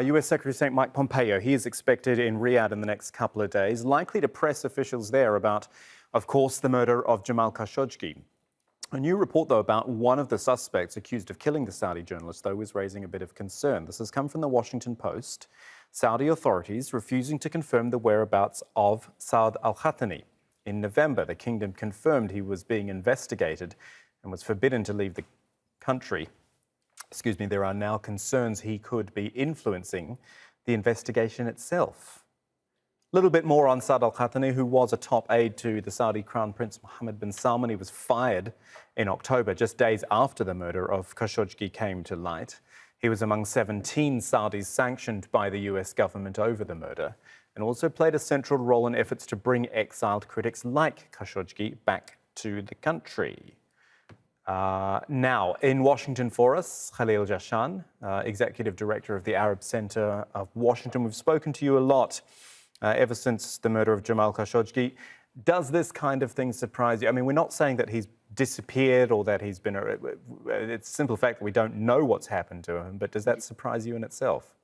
US Secretary of State Mike Pompeo, he is expected in Riyadh in the next couple of days, likely to press officials there about, of course, the murder of Jamal Khashoggi. A new report, though, about one of the suspects accused of killing the Saudi journalist, though, is raising a bit of concern. This has come from the Washington Post. Saudi authorities refusing to confirm the whereabouts of Saud al-Qahtani. In November, the kingdom confirmed he was being investigated and was forbidden to leave the country. There are now concerns he could be influencing the investigation itself. A little bit more on Saud al-Qahtani, who was a top aide to the Saudi Crown Prince Mohammed bin Salman. He was fired in October, just days after the murder of Khashoggi came to light. He was among 17 Saudis sanctioned by the US government over the murder, and also played a central role in efforts to bring exiled critics like Khashoggi back to the country. Now, in Washington for us, Khalil Jashan, Executive Director of the Arab Center of Washington. We've spoken to you a lot ever since the murder of Jamal Khashoggi. Does this kind of thing surprise you? I mean, we're not saying that he's disappeared or that he's been... It's a simple fact that we don't know what's happened to him, but does that surprise you in itself?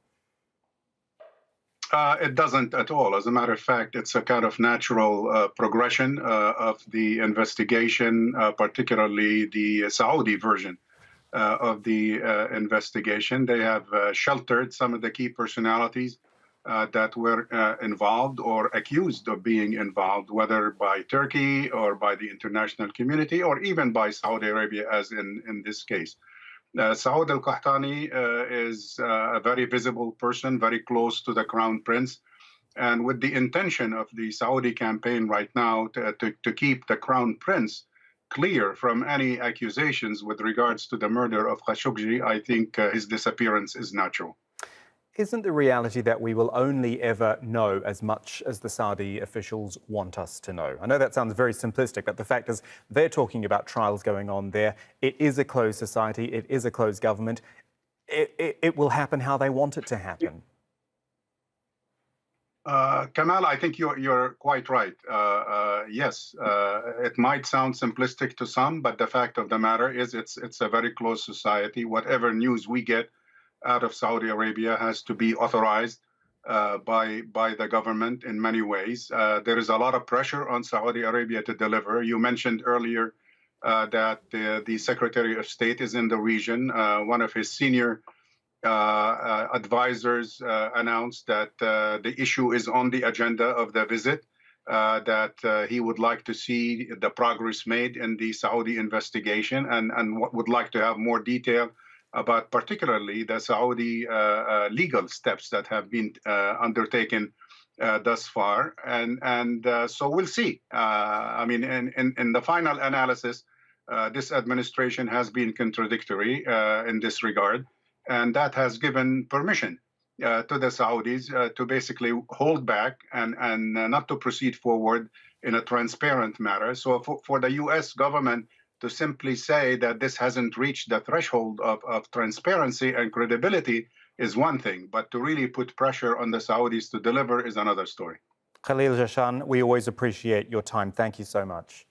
It doesn't at all. As a matter of fact, it's a kind of natural progression of the investigation, particularly the Saudi version of the investigation. They have sheltered some of the key personalities that were involved or accused of being involved, whether by Turkey or by the international community or even by Saudi Arabia, as in this case. Saud al-Qahtani is a very visible person, very close to the Crown Prince, and with the intention of the Saudi campaign right now to keep the Crown Prince clear from any accusations with regards to the murder of Khashoggi, I think his disappearance is natural. Isn't the reality that we will only ever know as much as the Saudi officials want us to know? I know that sounds very simplistic, but the fact is they're talking about trials going on there. It is a closed society. It is a closed government. It will happen how they want it to happen. Kamal, I think you're quite right. Yes, it might sound simplistic to some, but the fact of the matter is it's a very closed society. Whatever news we get out of Saudi Arabia has to be authorized by the government in many ways. There is a lot of pressure on Saudi Arabia to deliver. You mentioned earlier that the Secretary of State is in the region. One of his senior advisors announced that the issue is on the agenda of the visit, that he would like to see the progress made in the Saudi investigation and would like to have more detail about particularly the Saudi legal steps that have been undertaken thus far. And so we'll see. I mean, in the final analysis, this administration has been contradictory in this regard, and that has given permission to the Saudis to basically hold back and not to proceed forward in a transparent manner. So for the U.S. government to simply say that this hasn't reached the threshold of transparency and credibility is one thing, but to really put pressure on the Saudis to deliver is another story. Khalil Jashan, we always appreciate your time. Thank you so much.